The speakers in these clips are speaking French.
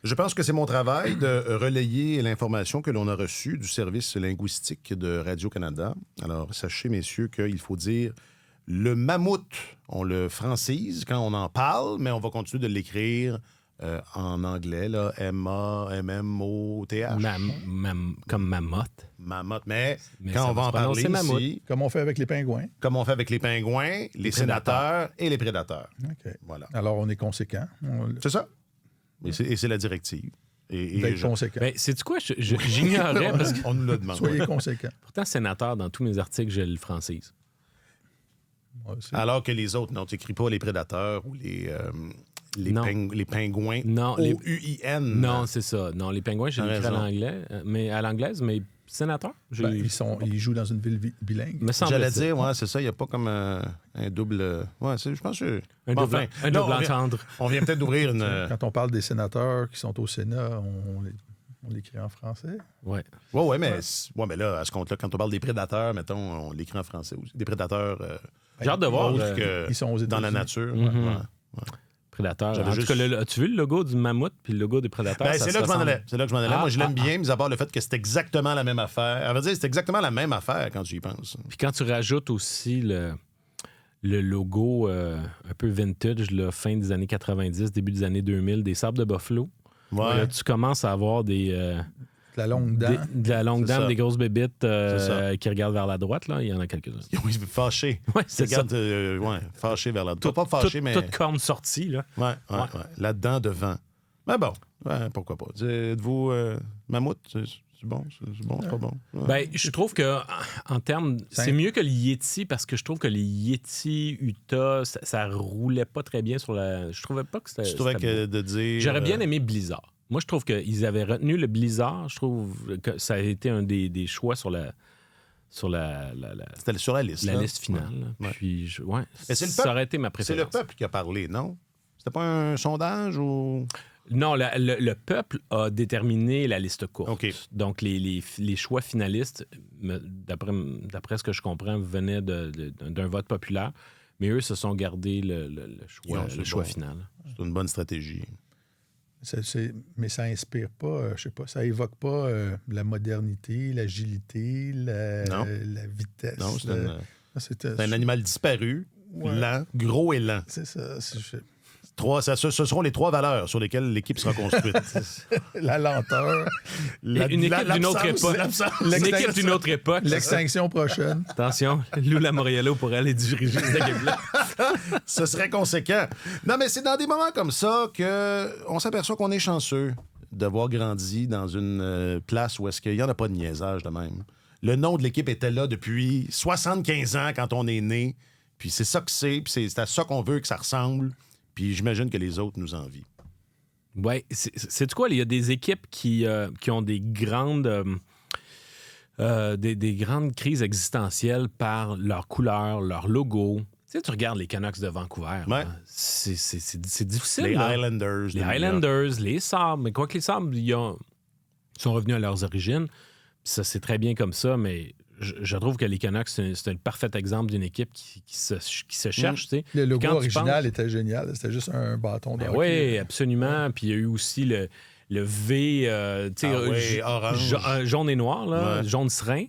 Je pense que c'est mon travail de relayer l'information que l'on a reçue du service linguistique de Radio-Canada. Alors, sachez, messieurs, qu'il faut dire le mammouth. On le francise quand on en parle, mais on va continuer de l'écrire en anglais, là, M-A-M-M-O-T-H. Comme mammoth. Mammoth. Mais Mais quand ça on va va en se prononcer parler mammouth. ici, Comme on fait avec les pingouins. comme on fait avec les pingouins, les sénateurs et les prédateurs. OK. Voilà. Alors, on est conséquent. C'est ça. Et c'est la directive. Et D'être conséquent. Ben, sais-tu quoi? J'ignorais, parce que on nous le demande. Soyez conséquent. pourtant, sénateur, dans tous mes articles, je le francise. Ouais, Alors que les autres, non, tu n'écris pas les prédateurs ou Non. les pingouins. Non, les- O-U-I-N. Non, c'est ça. Non, les pingouins, j'ai T'as écrit à raison. l'anglais, mais à l'anglaise, mais sénateur, j'ai... Ben, ils jouent dans une ville bilingue. me semble J'allais dire, ouais, c'est ça, il n'y a pas comme un double. Ouais, je pense que. un Bon, double, enfin, un là, double on vient- entendre. On vient peut-être d'ouvrir une. Quand on parle des sénateurs qui sont au Sénat, on l'écrit en français. Ouais. Ouais, mais là, à ce compte-là, quand on parle des prédateurs, mettons, on l'écrit en français aussi. Des prédateurs J'ai hâte de voir. autres que Ils sont aux dans la États-Unis. nature. Mhm. Ouais. Prédateur. J'avais En juste- tout cas, as-tu vu le logo du mammouth puis le logo des prédateurs? Ben, Ça c'est se là que je m'en ressemble. allais. C'est là que je m'en allais. Ah, Moi, je l'aime ah, bien, mis à part le fait que c'est exactement la même affaire. À vrai dire, c'est exactement la même affaire quand tu y penses. Puis quand tu rajoutes aussi le logo un peu vintage, là, fin des années 90, début des années 2000, des Sables de Buffalo, Ouais. là, tu commences à avoir La longue dent. de la longue C'est dame, ça. des grosses bébites C'est ça. qui regardent vers la droite. Là. Il y en a quelques-uns. Oui, fâché. Ouais, c'est ça. Regarde, fâché vers la droite. Pas fâché, mais. Toute corne sortie. Là. Ouais. Là-dedans, devant. Mais bon, pourquoi pas. Êtes-vous mammouth? C'est bon? C'est bon? C'est pas bon? Ouais. Ben, je trouve que en termes, c'est mieux que le Yeti parce que je trouve que les Yeti Utah, ça roulait pas très bien sur la. Je trouvais pas que c'était. Je trouvais c'était que beau. de dire. J'aurais bien aimé Blizzard. Moi, je trouve qu'ils avaient retenu le Blizzard. Je trouve que ça a été un des choix sur la C'était sur la liste. là. liste finale. Ouais. Puis, Mais c'est le ça peuple. aurait été ma C'est le préférence. peuple qui a parlé, non? C'était pas un sondage ou. Non, le peuple a déterminé la liste courte. OK. Donc, les choix finalistes, d'après ce que je comprends, venaient d'un vote populaire. Mais eux se sont gardés le choix, c'est le choix bon. final. C'est une bonne stratégie. Mais ça inspire pas, je sais pas, ça évoque pas la modernité, l'agilité, Non. la vitesse. Non, c'est C'est un animal disparu, Ouais. lent, gros et lent. C'est ça. Ce seront les 3 valeurs sur lesquelles l'équipe sera construite. La lenteur, Une équipe d'une autre époque. Une équipe d'une autre époque. l'extinction prochaine. Attention, Lou Lamoriello pourrait aller diriger cette équipe-là. Ce serait conséquent. Non, mais c'est dans des moments comme ça qu'on s'aperçoit qu'on est chanceux d'avoir grandi dans une place où est-ce qu'il n'y en a pas de niaisage de même. Le nom de l'équipe était là depuis 75 ans quand on est né. Puis c'est ça que c'est. Puis c'est à ça qu'on veut que ça ressemble. Puis j'imagine que les autres nous envient. Oui, c'est quoi? Il y a des équipes qui ont des grandes crises existentielles par leur couleur, leur logo. Tu sais, tu regardes les Canucks de Vancouver. Ouais. Là, c'est difficile. Les là. Highlanders. Les Highlanders, les Sabres. Mais quoi que les Sabres, ils sont revenus à leurs origines. Puis ça, c'est très bien comme ça, mais je trouve que les Canucks, c'est un parfait exemple d'une équipe qui se cherche. Tu sais. Le logo Quand tu original était génial. C'était juste un bâton de Ben hockey. oui, absolument. Puis il y a eu aussi le V, tu sais, orange. jaune et noir, là, Ouais. jaune serein.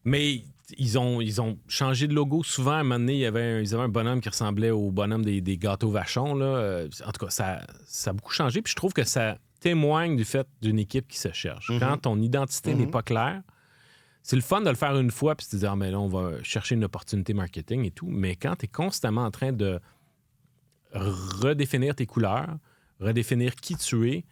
Mais ils ont changé de logo souvent. À un moment donné, ils avaient un bonhomme qui ressemblait au bonhomme des gâteaux vachons. Là. En tout cas, ça a beaucoup changé. Puis je trouve que ça témoigne du fait d'une équipe qui se cherche. Quand ton identité n'est pas claire, c'est le fun de le faire une fois puis de te dire, mais là, on va chercher une opportunité marketing et tout. Mais quand tu es constamment en train de redéfinir tes couleurs, redéfinir qui tu es,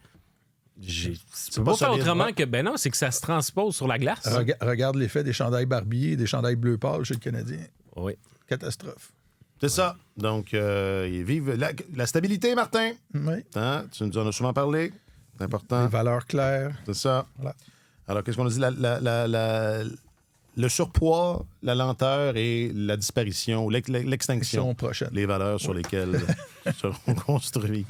c'est pas pas faire solide, autrement ouais. que, ben non, c'est que ça se transpose sur la glace. Regarde l'effet des chandails Barbier, des chandails bleu pâle chez le Canadien. Oui. Catastrophe. C'est ça. Donc, vive la stabilité, Martin. Oui. Hein? Tu nous en as souvent parlé. C'est important. Des valeurs claires. C'est ça. Voilà. Alors, qu'est-ce qu'on a dit? Le surpoids, la lenteur et la disparition, l'extinction. Prochaine. Les valeurs sur lesquelles seront construits.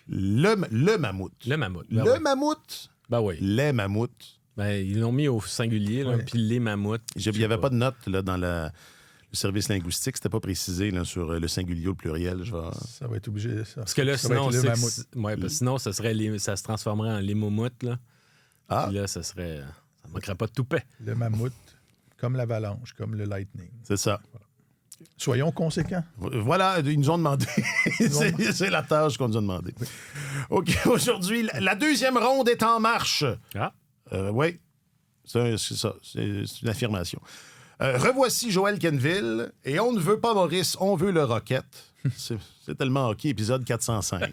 Le mammouth. Le mammouth. Le mammouth. Ben oui. Les mammouths. Ben, ils l'ont mis au singulier, là, Oui. puis les mammouths. Il n'y avait pas de note là, dans service linguistique, c'était pas précisé là, sur le singulier ou le pluriel. Ça va être obligé, ça. Parce que là, Ça va sinon, être le mammouth. parce que sinon ça se transformerait en lémomoute, là. Ah, Puis là, ça manquerait pas de toupet. Le mammouth, comme l'avalanche, comme le lightning. c'est ça. Soyons conséquents. Voilà, ils nous ont demandé. C'est la tâche qu'on nous a demandé. OK, aujourd'hui, la deuxième ronde est en marche. Ah. Oui, c'est ça. C'est une affirmation. Revoici Joël Kenville. Et on ne veut pas Maurice, on veut le Rocket. C'est tellement hockey, épisode 405.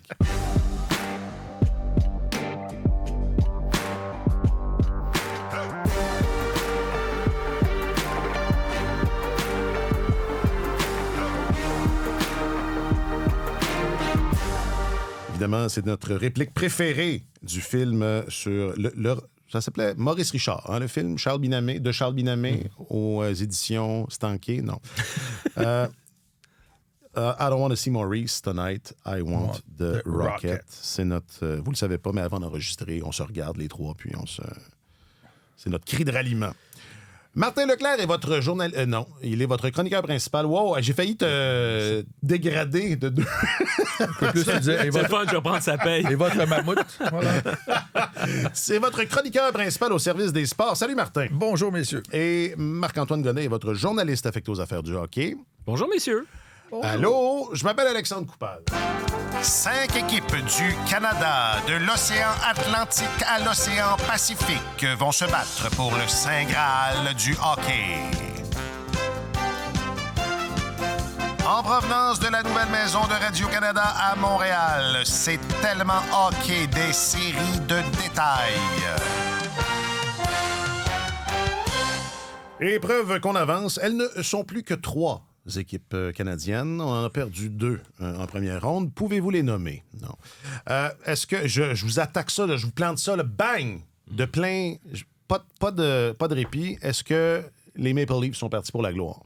Évidemment, c'est notre réplique préférée du film sur ça s'appelait Maurice Richard, hein, le film de Charles Binamé aux éditions Stanké. Non. I don't want to see Maurice tonight. I want the Rocket. C'est notre. Vous le savez pas, mais avant d'enregistrer, on se regarde les trois, puis c'est notre cri de ralliement. Martin Leclerc est votre journaliste. Non, il est votre chroniqueur principal. Wow, j'ai failli te dégrader de deux. Plus tu disais, C'est le fun, je vais prendre sa paye. et votre mammouth. Voilà. C'est votre chroniqueur principal au service des sports. Salut Martin. Bonjour, messieurs. Et Marc-Antoine Gonnet est votre journaliste affecté aux affaires du hockey. Bonjour, messieurs. Allô, je m'appelle Alexandre Coupal. 5 équipes du Canada, de l'océan Atlantique à l'océan Pacifique, vont se battre pour le Saint Graal du hockey. En provenance de la nouvelle maison de Radio-Canada à Montréal, c'est tellement hockey, des séries de détails. Et preuve qu'on avance, elles ne sont plus que 3 équipes canadiennes. On en a perdu 2 en première ronde. Pouvez-vous les nommer? Non. Est-ce que je vous attaque ça, là, je vous plante ça, là, bang! De plein... Pas de répit. Est-ce que les Maple Leafs sont partis pour la gloire?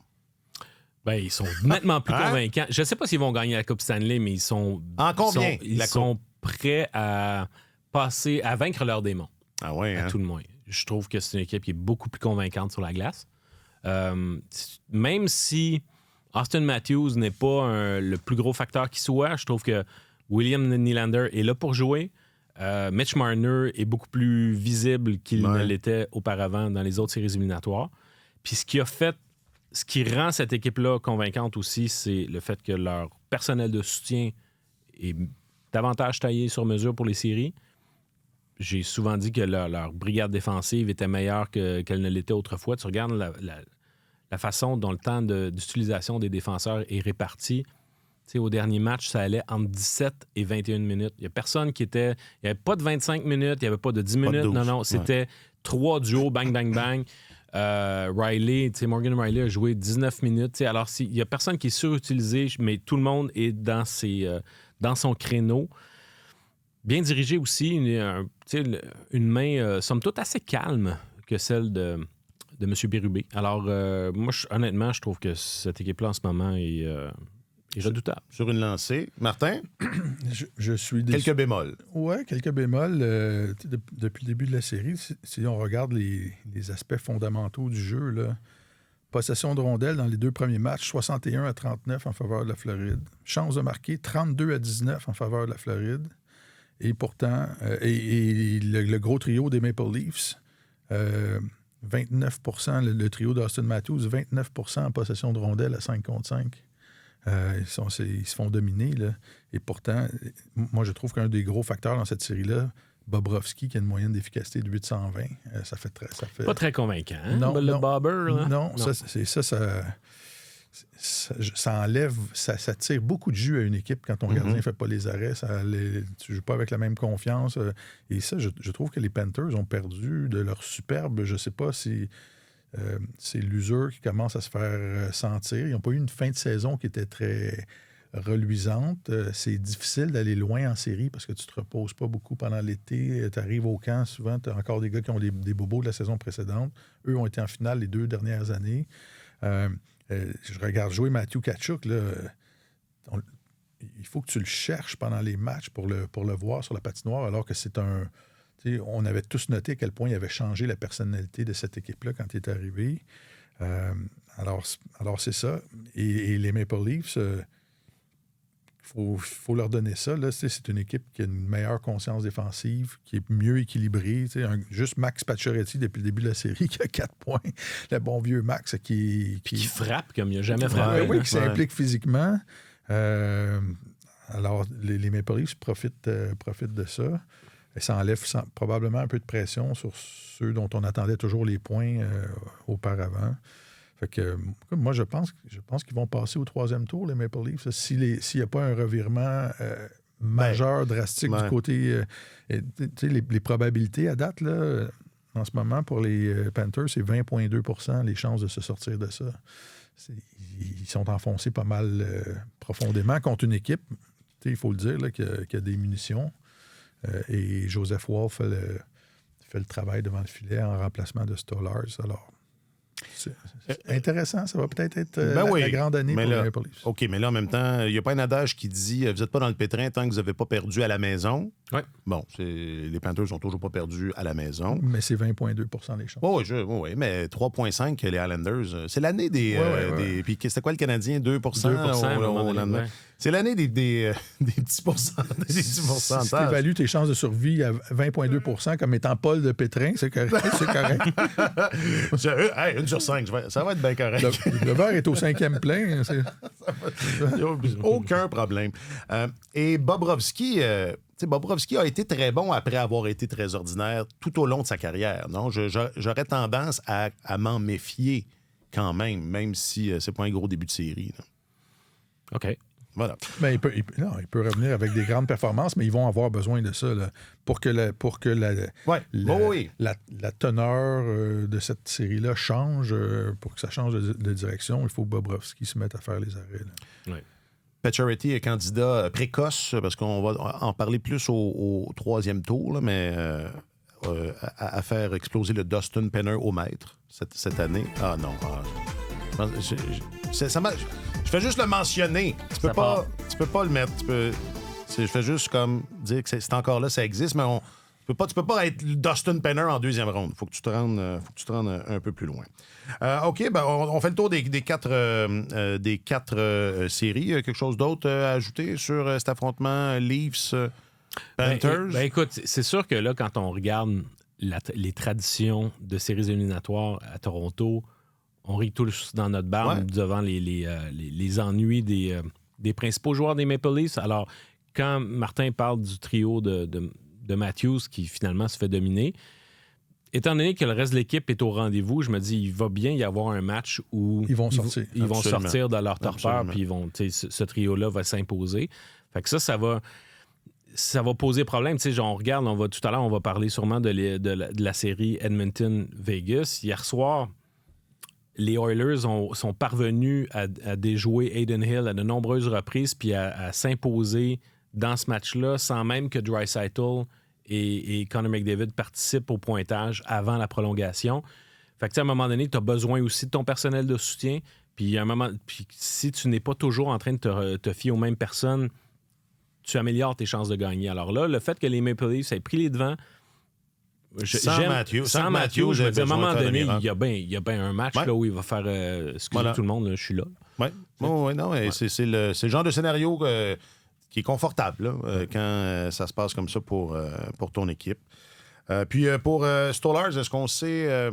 Ben, ils sont nettement plus convaincants. Je ne sais pas s'ils vont gagner la Coupe Stanley, mais ils sont... En combien? Ils sont prêts à passer, à vaincre leur démon. Ah ouais, À hein? tout le moins. Je trouve que c'est une équipe qui est beaucoup plus convaincante sur la glace. Même si Austin Matthews n'est pas le plus gros facteur qui soit, je trouve que William Nylander est là pour jouer. Mitch Marner est beaucoup plus visible qu'il ne l'était auparavant dans les autres séries éliminatoires. Puis ce qui rend cette équipe-là convaincante aussi, c'est le fait que leur personnel de soutien est davantage taillé sur mesure pour les séries. J'ai souvent dit que leur brigade défensive était meilleure qu'elle ne l'était autrefois. Tu regardes la façon dont le temps d'utilisation des défenseurs est réparti. Tu sais, au dernier match, ça allait entre 17 et 21 minutes. Il n'y a personne qui était... Il n'y avait pas de 25 minutes, il n'y avait pas de 10 minutes. de 12. Non, c'était 3 duos, bang, bang, bang. Riley, tu sais, Morgan Riley a joué 19 minutes. Tu sais, alors, il n'y a personne qui est surutilisé, mais tout le monde est dans son créneau. Bien dirigé aussi, une main, somme toute, assez calme que celle de M. Bérubé. Alors, moi, honnêtement, je trouve que cette équipe-là, en ce moment, est redoutable. Sur une lancée. Martin? Je suis déçu. Quelques bémols. Oui, quelques bémols. Depuis le début de la série, si on regarde les aspects fondamentaux du jeu, là, possession de rondelles dans les 2 premiers matchs, 61-39 en faveur de la Floride. Chance de marquer, 32-19 en faveur de la Floride. Et pourtant, le gros trio des Maple Leafs, 29 le trio d'Austin Matthews, 29 en possession de rondelles à 5 contre 5. Ils se font dominer. Là. Et pourtant, moi, je trouve qu'un des gros facteurs dans cette série-là, Bobrovski, qui a une moyenne d'efficacité de 820, ça fait... Pas très convaincant, hein? Non, le bobber, là? Non. Ça enlève, ça tire beaucoup de jus à une équipe quand ton gardien ne fait pas les arrêts. Tu ne joues pas avec la même confiance. Et ça, je trouve que les Panthers ont perdu de leur superbe. Je ne sais pas si c'est l'usure qui commence à se faire sentir. Ils n'ont pas eu une fin de saison qui était très reluisante. C'est difficile d'aller loin en série parce que tu ne te reposes pas beaucoup pendant l'été. Tu arrives au camp, souvent, tu as encore des gars qui ont des bobos de la saison précédente. Eux ont été en finale les 2 dernières années. Je regarde jouer Matthew Tkachuk, là, il faut que tu le cherches pendant les matchs pour le voir sur la patinoire, alors que c'est un... On avait tous noté à quel point il avait changé la personnalité de cette équipe-là quand il est arrivé. Alors, c'est ça. Et les Maple Leafs, faut leur donner ça. Là, c'est une équipe qui a une meilleure conscience défensive, qui est mieux équilibrée. Juste Max Pacioretty, depuis le début de la série, qui a 4 points. Le bon vieux Max qui frappe comme il n'a jamais frappé. Oui, qui s'implique physiquement. Alors, les Maple Leafs profitent de ça. Et ça enlève probablement un peu de pression sur ceux dont on attendait toujours les points auparavant. Fait que moi, je pense qu'ils vont passer au 3e tour, les Maple Leafs. S'il n'y a pas un revirement majeur, drastique du côté... les probabilités à date, là, en ce moment, pour les Panthers, c'est 20,2 % les chances de se sortir de ça. Ils sont enfoncés pas mal profondément contre une équipe, il faut le dire, là, qui a des munitions. Et Joseph Woll fait le travail devant le filet en remplacement de Stolarz. Alors, c'est intéressant. Ça va peut-être être la grande année pour les Maple Leafs. OK, mais là, en même temps, il n'y a pas un adage qui dit vous n'êtes pas dans le pétrin tant que vous n'avez pas perdu à la maison. Ouais. Bon, les Panthers n'ont toujours pas perdu à la maison. Mais c'est 20,2 % les chances. Oui, mais 3,5 les Islanders. C'est l'année des... Puis c'était quoi le Canadien? 2 2 au lendemain. ouais. C'est l'année des petits pourcentages. Si tu évalues tes chances de survie à 20,2 % comme étant Paul de Pétrin, c'est correct. Une sur 5, ça va être bien correct. Le verre est au 5e plein. Aucun problème. Et Bobrovsky... Bobrovsky a été très bon après avoir été très ordinaire tout au long de sa carrière. Non? J'aurais tendance à m'en méfier quand même si c'est pas un gros début de série. Là. OK. Voilà. Mais il peut revenir avec des grandes performances, mais ils vont avoir besoin de ça là, pour que la teneur de cette série-là change. Pour que ça change de direction, il faut que Bobrovsky se mette à faire les arrêts. Oui. Pacioretty est candidat précoce, parce qu'on va en parler plus au 3e tour, là, mais à faire exploser le Dustin Penner au mètre cette année. Ah non. Je fais juste le mentionner. Tu peux pas le mettre. Je fais juste comme dire que c'est encore là, ça existe, mais tu peux pas être Dustin Penner en 2e ronde. Faut que tu te rendes un peu plus loin. OK, on fait le tour des quatre séries. Quelque chose d'autre à ajouter sur cet affrontement Leafs Panthers? Écoute, c'est sûr que là, quand on regarde les traditions de séries éliminatoires à Toronto, on rit tous dans notre barbe devant les ennuis des principaux joueurs des Maple Leafs. Alors, quand Martin parle du trio de Matthews qui finalement se fait dominer, étant donné que le reste de l'équipe est au rendez-vous, je me dis il va bien y avoir un match où ils vont sortir de leur torpeur, puis ce trio-là va s'imposer. Fait que ça va poser problème. On regarde, tout à l'heure, on va parler sûrement de la série Edmonton-Vegas. Hier soir, les Oilers sont parvenus à déjouer Adin Hill à de nombreuses reprises puis à s'imposer dans ce match-là sans même que Draisaitl et Connor McDavid participent au pointage avant la prolongation. Fait que à un moment donné, tu as besoin aussi de ton personnel de soutien. Puis si tu n'es pas toujours en train de te fier aux mêmes personnes, tu améliores tes chances de gagner. Alors là, le fait que les Maple Leafs aient pris les devants, sans Matthews, je veux dire, à un moment donné, il y a bien un match là, où il va faire excusez tout le monde, là, je suis là. Oui, c'est le genre de scénario qui est confortable là, quand ça se passe comme ça pour ton équipe. Puis pour Stolarz, est-ce qu'on sait...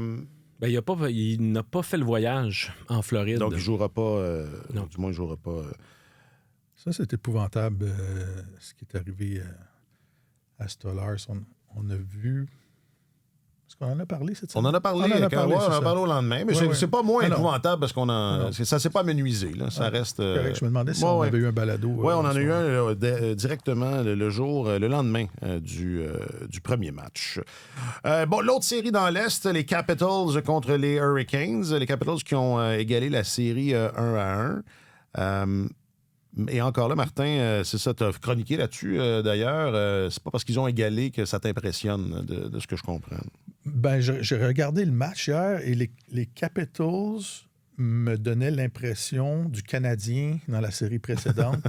il n'a pas fait le voyage en Floride. Donc, il ne jouera pas... non. Du moins, il ne jouera pas... Ça, c'est épouvantable, ce qui est arrivé à Stolarz. On a vu... Est-ce qu'on en a parlé cette semaine? On en a parlé au lendemain, mais c'est pas moins épouvantable parce ça s'est pas amenuisé. Là. Ça reste... Correct, je me demandais si on avait eu un balado. Oui, on en a eu un directement le lendemain du premier match. L'autre série dans l'Est, les Capitals contre les Hurricanes. Les Capitals qui ont égalé la série 1-1. Et encore là, Martin, c'est ça, tu as chroniqué là-dessus, d'ailleurs. C'est pas parce qu'ils ont égalé que ça t'impressionne, de ce que je comprends. J'ai regardé le match hier et les Capitals me donnaient l'impression du Canadien dans la série précédente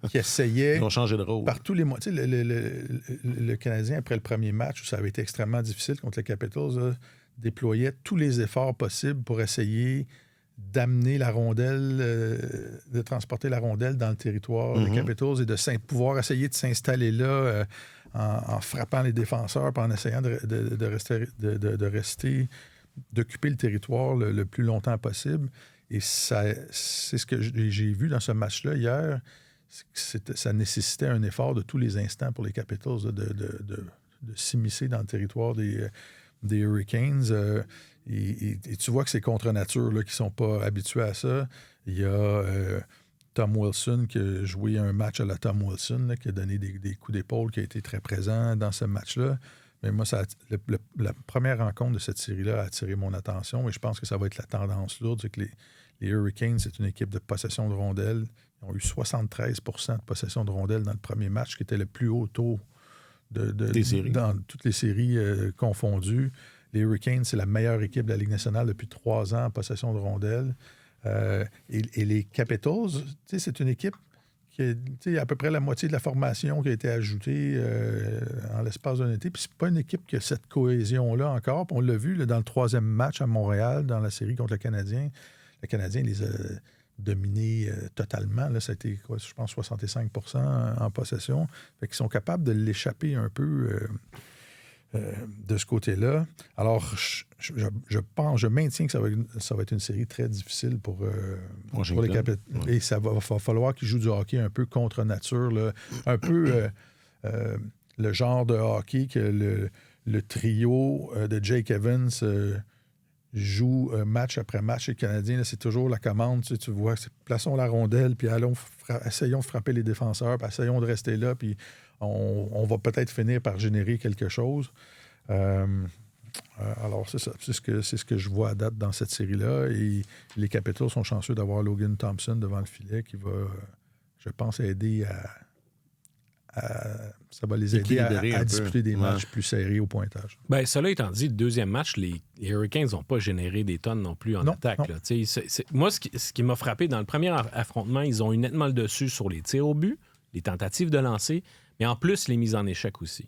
qui essayait... Ils ont changé de rôle. Par tous les mois. Tu sais, le Canadien, après le premier match, où ça avait été extrêmement difficile contre les Capitals, déployait tous les efforts possibles pour essayer d'amener la rondelle, de transporter la rondelle dans le territoire des Capitals et de pouvoir essayer de s'installer là en frappant les défenseurs et en essayant d'occuper le territoire le plus longtemps possible. Et c'est ce que j'ai vu dans ce match-là hier. Ça nécessitait un effort de tous les instants pour les Capitals de s'immiscer dans le territoire des Hurricanes. Et tu vois que c'est contre nature là, qui ne sont pas habitués à ça. Il y a Tom Wilson qui a joué un match à la Tom Wilson, là, qui a donné des coups d'épaule, qui a été très présent dans ce match-là. Mais moi, la première rencontre de cette série-là a attiré mon attention et je pense que ça va être la tendance lourde. C'est que les Hurricanes, c'est une équipe de possession de rondelles. Ils ont eu 73 % de possession de rondelles dans le premier match, qui était le plus haut taux des séries. Dans toutes les séries confondues. Les Hurricanes, c'est la meilleure équipe de la Ligue nationale depuis 3 ans en possession de rondelles. Et les Capitals, c'est une équipe qui a à peu près la moitié de la formation qui a été ajoutée en l'espace d'un été. Puis c'est pas une équipe qui a cette cohésion-là encore. Puis on l'a vu là, dans le 3e match à Montréal, dans la série contre le Canadien. Le Canadien les a dominés totalement. Là, ça a été, je pense, 65 % en possession. Fait qu'ils sont capables de l'échapper un peu de ce côté-là. Alors, je maintiens que ça va être une série très difficile pour les Capitals. Et ça va falloir qu'ils jouent du hockey un peu contre nature, là. Un peu le genre de hockey que le trio de Jake Evans joue match après match. Les Canadiens, là, c'est toujours la commande. Tu vois, plaçons la rondelle, puis essayons de frapper les défenseurs, puis essayons de rester là, puis on va peut-être finir par générer quelque chose. Alors, c'est ça. C'est ce que je vois à date dans cette série-là. Et les Capitals sont chanceux d'avoir Logan Thompson devant le filet qui va, je pense, aider ça va les aider à disputer des matchs plus serrés au pointage. Bien, cela étant dit, le deuxième match, les Hurricanes n'ont pas généré des tonnes non plus en attaque. Non. Là. Moi, ce qui m'a frappé dans le premier affrontement, ils ont eu nettement le dessus sur les tirs au but, les tentatives de lancer, mais en plus, les mises en échec aussi.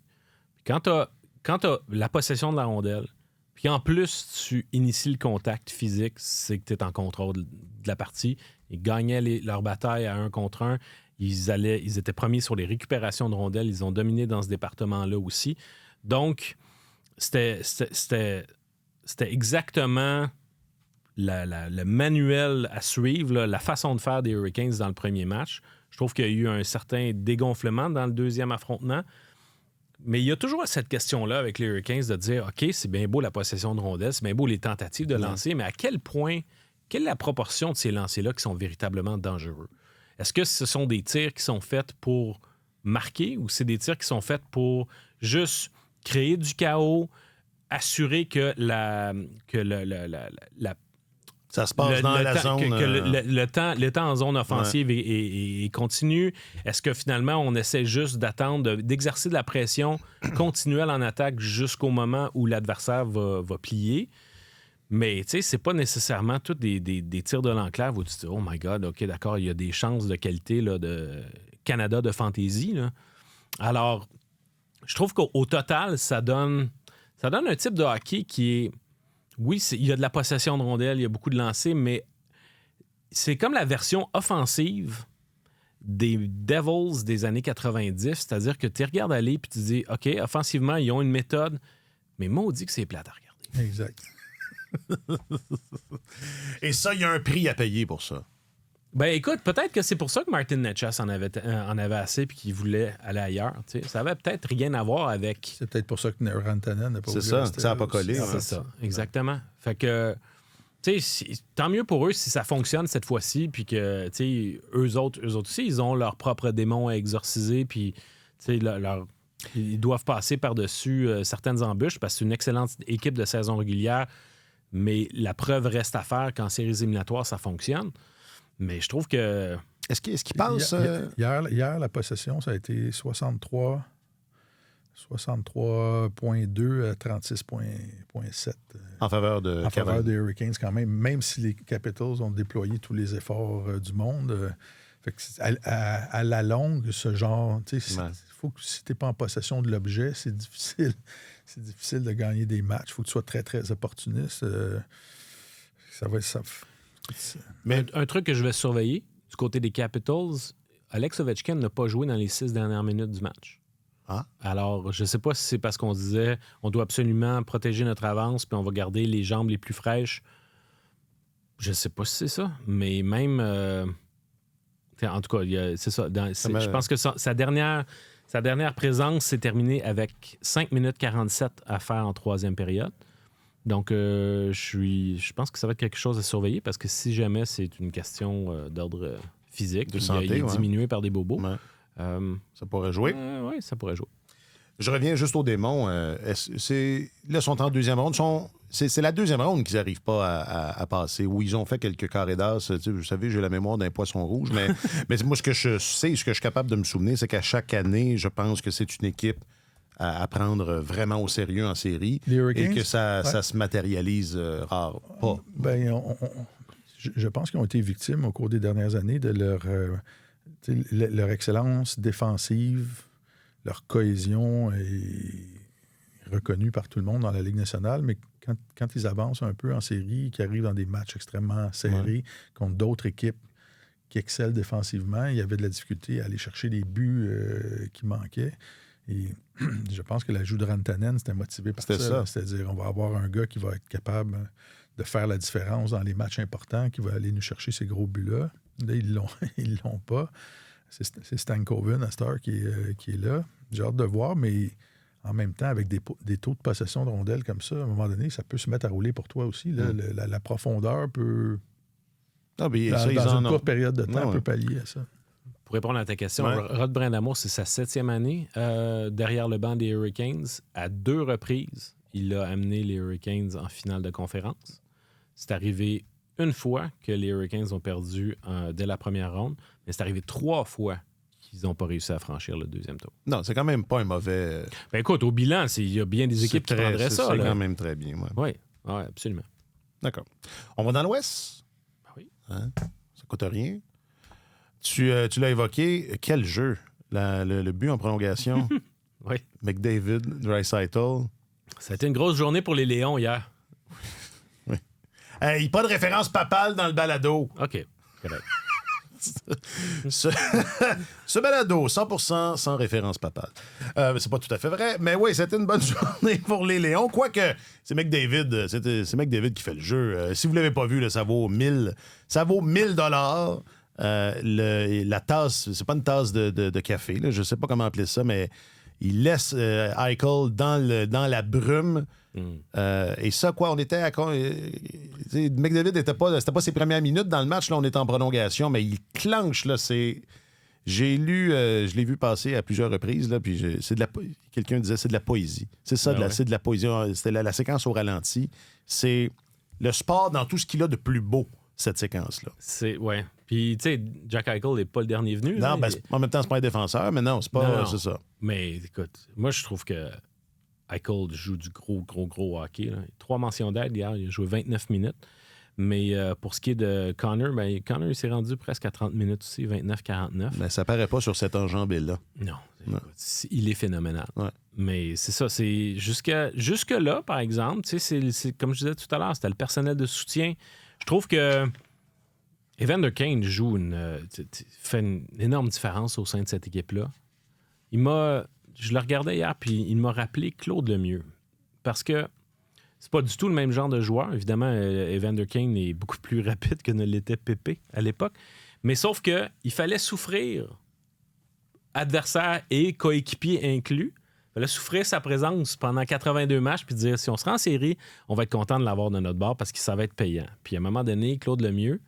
Quand tu as la possession de la rondelle, puis en plus, tu inities le contact physique, c'est que tu es en contrôle de la partie. Ils gagnaient leur bataille à 1 contre 1. Ils étaient premiers sur les récupérations de rondelles. Ils ont dominé dans ce département-là aussi. Donc, c'était exactement le manuel à suivre, là, la façon de faire des Hurricanes dans le premier match. Je trouve qu'il y a eu un certain dégonflement dans le deuxième affrontement. Mais il y a toujours cette question-là avec les Hurricanes de dire, OK, c'est bien beau la possession de rondelles, c'est bien beau les tentatives de lancer, mais à quel point, quelle est la proportion de ces lancers-là qui sont véritablement dangereux? Est-ce que ce sont des tirs qui sont faits pour marquer ou c'est des tirs qui sont faits pour juste créer du chaos, assurer que ça se passe dans la zone. Le temps en zone offensive est continu. Est-ce que finalement, on essaie juste d'attendre, d'exercer de la pression continuelle en attaque jusqu'au moment où l'adversaire va plier? Mais, tu sais, c'est pas nécessairement tous des tirs de l'enclave où tu te dis « Oh my God, OK, d'accord, il y a des chances de qualité là, de Canada de fantaisie. » Alors, je trouve qu'au total, ça donne un type de hockey qui est... Oui, il y a de la possession de rondelles, il y a beaucoup de lancers, mais c'est comme la version offensive des Devils des années 90, c'est-à-dire que tu regardes aller puis tu dis, OK, offensivement, ils ont une méthode, mais maudit que c'est plate à regarder. Exact. Et ça, il y a un prix à payer pour ça. Ben écoute, peut-être que c'est pour ça que Martin Necas en avait assez puis qu'il voulait aller ailleurs. T'sais. Ça avait peut-être rien à voir avec... C'est peut-être pour ça que Rantanen n'a pas voulu rester. Ça n'a pas collé. C'est ça, exactement. Fait que, tu sais, tant mieux pour eux si ça fonctionne cette fois-ci puis que, tu sais, eux autres aussi, ils ont leurs propres démons à exorciser puis, tu sais, ils doivent passer par-dessus certaines embûches parce que c'est une excellente équipe de saison régulière, mais la preuve reste à faire qu'en séries éliminatoires, ça fonctionne. Mais je trouve que... Est-ce qu'il passe... Hier, la possession, ça a été 63,2 à 36,7. En faveur des Hurricanes, quand même si les Capitals ont déployé tous les efforts du monde. Fait que à la longue, ce genre... Faut que si tu n'es pas en possession de l'objet, c'est difficile. C'est difficile de gagner des matchs. Il faut que tu sois très, très opportuniste. Ça va être... Mais Un truc que je vais surveiller, du côté des Capitals, Alex Ovechkin n'a pas joué dans les 6 dernières minutes du match. Ah. Alors, je ne sais pas si c'est parce qu'on disait on doit absolument protéger notre avance puis on va garder les jambes les plus fraîches. Je ne sais pas si c'est ça, mais même... en tout cas, c'est ça. Je pense que sa dernière présence s'est terminée avec 5 minutes 47 à faire en troisième période. Donc, je pense que ça va être quelque chose à surveiller parce que si jamais c'est une question d'ordre physique, de santé, il est diminué par des bobos. Ouais. Ça pourrait jouer. Oui, ça pourrait jouer. Je reviens juste aux Démons. Là, ils sont en deuxième ronde. C'est la deuxième ronde qu'ils n'arrivent pas à passer, où ils ont fait quelques carrés d'as. Vous savez, j'ai la mémoire d'un poisson rouge, mais moi, ce que je sais, ce que je suis capable de me souvenir, c'est qu'à chaque année, je pense que c'est une équipe à prendre vraiment au sérieux en série et que ça se matérialise rare. Pas. Je pense qu'ils ont été victimes au cours des dernières années de leur excellence défensive, leur cohésion est reconnue par tout le monde dans la Ligue nationale, mais quand ils avancent un peu en série, qu'ils arrivent dans des matchs extrêmement serrés contre d'autres équipes qui excellent défensivement, il y avait de la difficulté à aller chercher les buts qui manquaient. Et je pense que l'ajout de Rantanen, c'était motivé par ça. C'est-à-dire, on va avoir un gars qui va être capable de faire la différence dans les matchs importants, qui va aller nous chercher ces gros buts-là. Là, ils l'ont pas. C'est Stankoven, à Star, qui est là. J'ai hâte de voir, mais en même temps, avec des taux de possession de rondelles comme ça, à un moment donné, ça peut se mettre à rouler pour toi aussi. Là. La profondeur peut, dans une courte période de temps, peut pallier à ça. Pour répondre à ta question, Rod Brindamour, c'est sa 7e année derrière le banc des Hurricanes. À 2 reprises, il a amené les Hurricanes en finale de conférence. C'est arrivé une fois que les Hurricanes ont perdu dès la première ronde, mais c'est arrivé 3 fois qu'ils n'ont pas réussi à franchir le deuxième tour. Non, c'est quand même pas un mauvais... Ben écoute, au bilan, il y a bien des équipes qui prendraient ça. C'est quand même très bien, oui, absolument. D'accord. On va dans l'Ouest? Ben oui. Hein? Ça coûte rien. Tu l'as évoqué. Quel jeu? Le but en prolongation. Oui. McDavid, Draisaitl. Ça a été une grosse journée pour les Lions hier. Oui. Hey, pas de référence papale dans le balado. OK. Correct. Ce balado, 100% sans référence papale. C'est pas tout à fait vrai, mais oui, c'était une bonne journée pour les Lions. Quoique, c'est McDavid, c'est McDavid qui fait le jeu. Si vous l'avez pas vu, là, ça vaut 1000 $. La tasse, c'est pas une tasse de café, là, je sais pas comment appeler ça, mais il laisse Eichel dans la brume. Et ça, quoi, on était à... McDavid c'était pas ses premières minutes dans le match, là, on était en prolongation, mais il clenche, là, c'est... J'ai lu, je l'ai vu passer à plusieurs reprises, là, puis quelqu'un disait c'est de la poésie. C'est ça, c'est de la poésie. C'était la séquence au ralenti. C'est le sport dans tout ce qu'il a de plus beau, cette séquence-là. Ouais. Puis, tu sais, Jack Eichel n'est pas le dernier venu. Non, en même temps, c'est pas un défenseur, mais non, c'est pas... C'est ça. Mais écoute, moi, je trouve que Eichel joue du gros hockey. Là. 3 mentions d'aide hier, il a joué 29 minutes. Mais pour ce qui est de Connor, Connor, il s'est rendu presque à 30 minutes aussi, 29-49. Mais ça paraît pas sur cette enjambée-là. Non. Il est phénoménal. Ouais. Mais c'est ça, c'est jusque-là, par exemple, tu sais, c'est comme je disais tout à l'heure, c'était le personnel de soutien. Je trouve que Evander Kane fait une énorme différence au sein de cette équipe-là. Je le regardais hier, puis il m'a rappelé Claude Lemieux. Parce que c'est pas du tout le même genre de joueur. Évidemment, Evander Kane est beaucoup plus rapide que ne l'était Pépé à l'époque. Mais sauf que il fallait souffrir, adversaire et coéquipier inclus. Il fallait souffrir sa présence pendant 82 matchs puis dire si on se rend en série, on va être content de l'avoir de notre bord parce que ça va être payant. Puis à un moment donné, Claude Lemieux,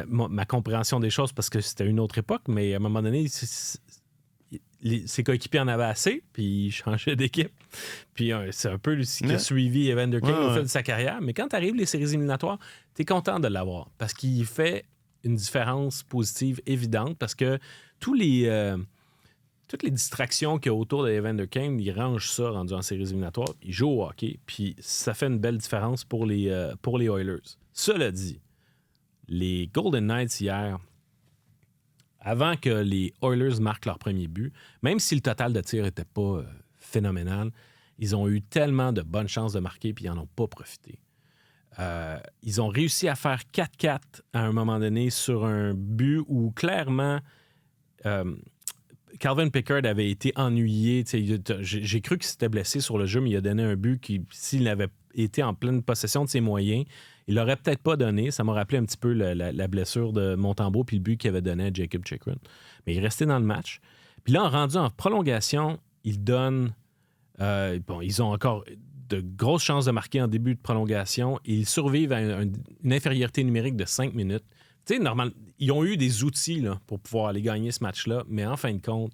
ma compréhension des choses, parce que c'était une autre époque, mais à un moment donné, ses coéquipiers en avaient assez, puis il changeait d'équipe. Puis c'est un peu ce qui a suivi Evander Kane au fil de sa carrière. Mais quand tu arrives les séries éliminatoires, tu es content de l'avoir parce qu'il fait une différence positive évidente parce que toutes les distractions qu'il y a autour d'Evander Kane, il range ça rendu en séries éliminatoires. Il joue au hockey, puis ça fait une belle différence pour les Oilers. Cela dit, les Golden Knights hier, avant que les Oilers marquent leur premier but, même si le total de tirs n'était pas phénoménal, ils ont eu tellement de bonnes chances de marquer puis ils n'en ont pas profité. Ils ont réussi à faire 4-4 à un moment donné sur un but où clairement Calvin Pickard avait été ennuyé. J'ai cru qu'il s'était blessé sur le jeu, mais il a donné un but qui, s'il avait été en pleine possession de ses moyens, il l'aurait peut-être pas donné. Ça m'a rappelé un petit peu la blessure de Montembeault puis le but qu'il avait donné à Jacob Chikrin. Mais il est resté dans le match. Puis là, rendu en prolongation, ils donnent... ils ont encore de grosses chances de marquer en début de prolongation et ils survivent à une infériorité numérique de 5 minutes. Tu sais, normalement, ils ont eu des outils là, pour pouvoir aller gagner ce match-là, mais en fin de compte,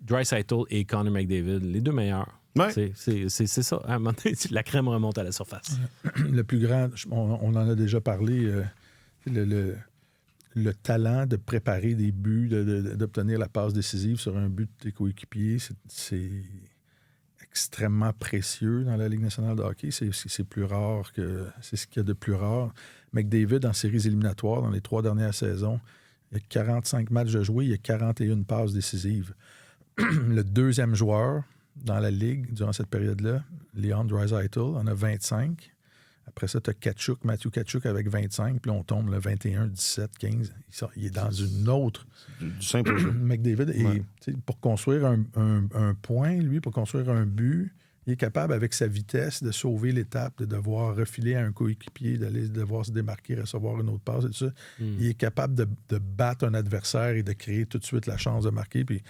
Draisaitl et Connor McDavid, les deux meilleurs. Ouais. C'est ça. À un moment donné, la crème remonte à la surface. Le plus grand, on en a déjà parlé, le talent de préparer des buts, d'obtenir la passe décisive sur un but de tes coéquipiers, c'est extrêmement précieux dans la Ligue nationale de hockey. C'est plus rare que... C'est ce qu'il y a de plus rare. McDavid, en séries éliminatoires, dans les 3 dernières saisons, il y a 45 matchs de jouer, il y a 41 passes décisives. Le deuxième joueur dans la Ligue durant cette période-là, Leon Draisaitl, en a 25. Après ça, tu as Matthew Tkachuk avec 25, puis là, on tombe le 21, 17, 15. Il est dans une autre... Du simple jeu. McDavid, Ouais. pour construire un point, lui, pour construire un but, il est capable, avec sa vitesse, de sauver l'étape, de devoir refiler à un coéquipier, d'aller devoir se démarquer, recevoir une autre passe et tout ça. Il est capable de battre un adversaire et de créer tout de suite la chance de marquer. Puis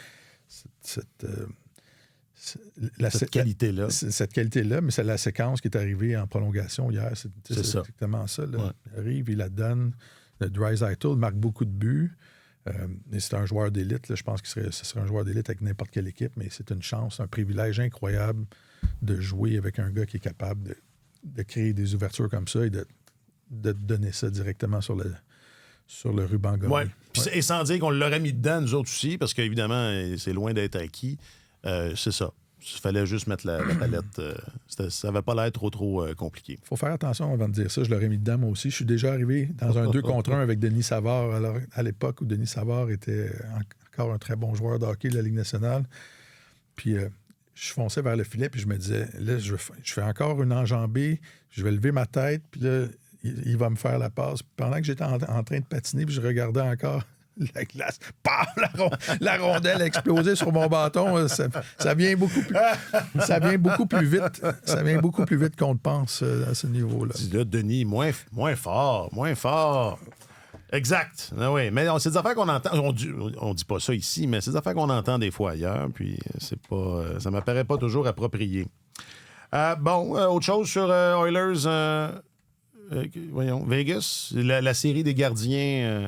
cette qualité-là. Cette qualité-là, mais c'est la séquence qui est arrivée en prolongation hier. C'est ça. exactement ça. Là. Ouais. Il arrive, il la donne. Le Draisaitl marque beaucoup de buts. Et c'est un joueur d'élite. Là. Je pense que ce serait un joueur d'élite avec n'importe quelle équipe, mais c'est une chance, un privilège incroyable de jouer avec un gars qui est capable de créer des ouvertures comme ça et de donner ça directement sur le ruban gagné. Ouais. Et sans dire qu'on l'aurait mis dedans, nous autres aussi, parce qu'évidemment, c'est loin d'être acquis. C'est ça. Il fallait juste mettre la palette. Ça n'avait pas l'air trop compliqué. Il faut faire attention avant de dire ça. Je l'aurais mis dedans, moi aussi. Je suis déjà arrivé dans un 2 contre 1 avec Denis Savard, alors, à l'époque où Denis Savard était encore un très bon joueur de hockey de la Ligue nationale. Puis je fonçais vers le filet, puis je me disais, là, je fais encore une enjambée, je vais lever ma tête, puis là, il va me faire la passe. Pendant que j'étais en train de patiner, puis je regardais encore la glace, paf, la rondelle a explosé sur mon bâton. Ça vient beaucoup plus vite. Ça vient beaucoup plus vite qu'on le pense à ce niveau-là. Là, Denis, moins fort. Exact. Ah oui. Mais c'est des affaires qu'on entend. On dit pas ça ici, mais c'est des affaires qu'on entend des fois ailleurs, puis c'est pas, ça m'apparaît pas toujours approprié. Autre chose sur Oilers, voyons, Vegas, la série des gardiens...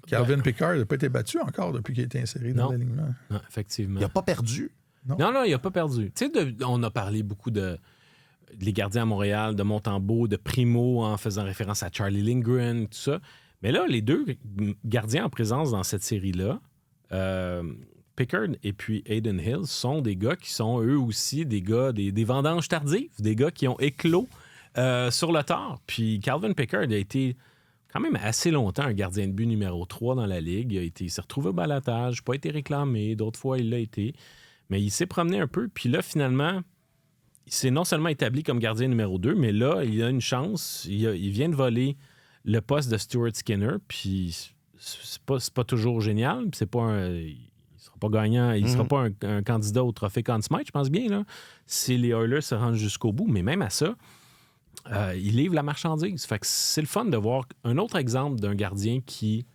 Calvin Pickard n'a pas été battu encore depuis qu'il a été inséré dans l'alignement. Non, effectivement. Il n'a pas perdu. Non, il n'a pas perdu. Tu sais, on a parlé beaucoup les gardiens à Montréal, de Montembeault, de Primo, en faisant référence à Charlie Lindgren, tout ça. Mais là, les deux gardiens en présence dans cette série-là, Pickard et puis Adin Hill, sont des gars qui sont eux aussi des gars, des vendanges tardives, des gars qui ont éclos sur le tard. Puis Calvin Pickard a été quand même assez longtemps un gardien de but numéro 3 dans la Ligue. Il s'est retrouvé au balotage, pas été réclamé, d'autres fois il l'a été. Mais il s'est promené un peu, puis là, finalement, il s'est non seulement établi comme gardien numéro 2, mais là, il a une chance. Il vient de voler le poste de Stuart Skinner, puis c'est pas toujours génial. Puis il sera pas gagnant, il sera pas un candidat au trophée Conn Smythe, je pense bien, là, si les Oilers se rendent jusqu'au bout. Mais même à ça, il livre la marchandise. Fait que c'est le fun de voir un autre exemple d'un gardien qui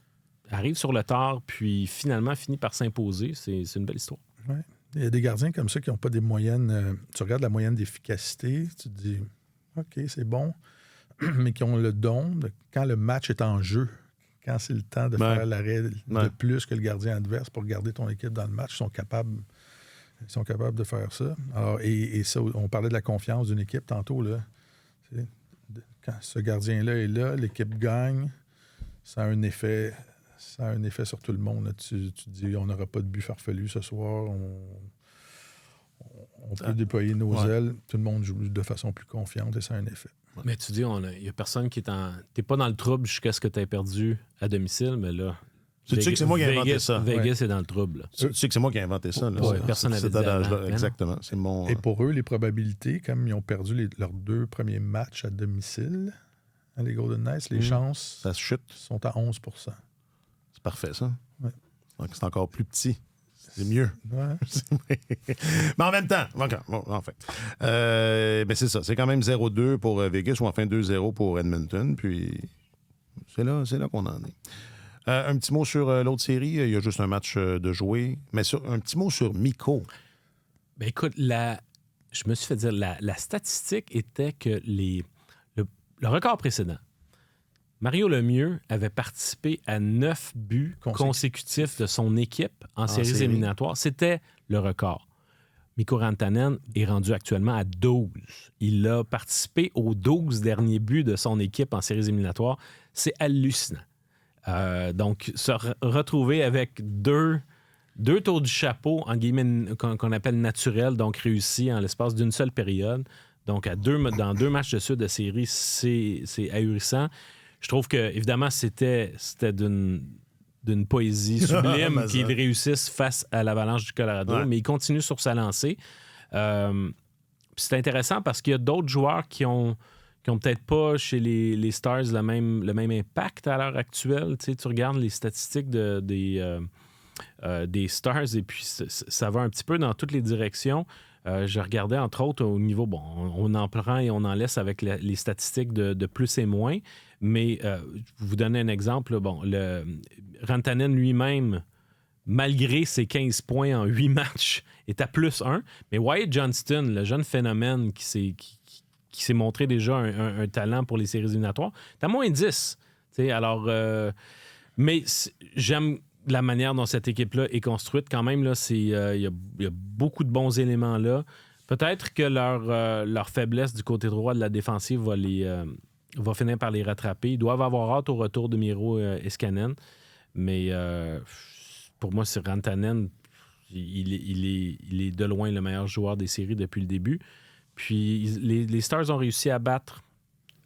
arrive sur le tard, puis finalement finit par s'imposer. C'est une belle histoire. Ouais. Il y a des gardiens comme ça qui n'ont pas des moyennes. Tu regardes la moyenne d'efficacité, tu te dis OK, c'est bon, mais qui ont le don de, quand le match est en jeu, quand c'est le temps de faire l'arrêt de plus que le gardien adverse pour garder ton équipe dans le match, ils sont capables de faire ça. Alors, et ça, on parlait de la confiance d'une équipe tantôt, là. Quand ce gardien-là est là, l'équipe gagne, ça a un effet sur tout le monde. Là. Tu te dis, on n'aura pas de but farfelu ce soir, on peut déployer nos ailes, tout le monde joue de façon plus confiante et ça a un effet. Mais tu dis, il n'y a personne qui est t'es pas dans le trouble jusqu'à ce que tu aies perdu à domicile, mais là, Tu sais que c'est moi qui ai inventé Vegas, ça. Vegas est dans le trouble. Là. Tu sais que c'est moi qui ai inventé ça. Là. Ouais, personne n'avait dit âge-là. avant. Exactement. C'est mon... Et pour eux, les probabilités, comme ils ont perdu leurs 2 premiers matchs à domicile, hein, les Golden Knights, les chances Ça se chute. sont à 11 %. C'est parfait, ça. Ouais. Donc, c'est encore plus petit. C'est mieux. Ouais. Mais en même temps, en fait. Ben c'est ça. C'est quand même 0-2 pour Vegas ou enfin 2-0 pour Edmonton. Puis c'est là qu'on en est. Un petit mot sur l'autre série. Il y a juste un match de jouer. Mais un petit mot sur Mikko. Ben écoute, je me suis fait dire, la statistique était que le record précédent, Mario Lemieux avait participé à 9 buts consécutifs de son équipe en séries éliminatoires. C'était le record. Mikko Rantanen est rendu actuellement à 12. Il a participé aux 12 derniers buts de son équipe en séries éliminatoires. C'est hallucinant. Donc, se retrouver avec deux tours du chapeau, en guillemets, qu'on appelle naturels, donc réussis en l'espace d'une seule période. Donc, dans 2 matchs de suite de série, c'est ahurissant. Je trouve que, évidemment, c'était d'une poésie sublime qu'il réussisse face à l'Avalanche du Colorado, mais il continue sur sa lancée. C'est intéressant parce qu'il y a d'autres joueurs qui ont peut-être pas chez les Stars le même impact à l'heure actuelle. Tu sais, tu regardes les statistiques des Stars et puis ça va un petit peu dans toutes les directions. Je regardais entre autres au niveau, on en prend et on en laisse avec les statistiques de plus et moins, mais je vais vous donner un exemple. Le Rantanen lui-même, malgré ses 15 points en 8 matchs, est à +1, mais Wyatt Johnston, le jeune phénomène qui s'est montré déjà un talent pour les séries éliminatoires, est à -10. Alors, mais j'aime la manière dont cette équipe-là est construite. Quand même, il y a beaucoup de bons éléments là. Peut-être que leur faiblesse du côté droit de la défensive va finir par les rattraper. Ils doivent avoir hâte au retour de Miro Heiskanen. Mais pour moi, c'est Rantanen. Il est de loin le meilleur joueur des séries depuis le début. Puis les Stars ont réussi à battre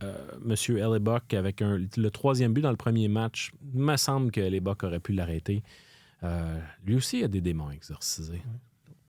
M. Hellebuck avec le 3e but dans le premier match. Il me semble que Hellebuck aurait pu l'arrêter. Lui aussi a des démons exorcisés.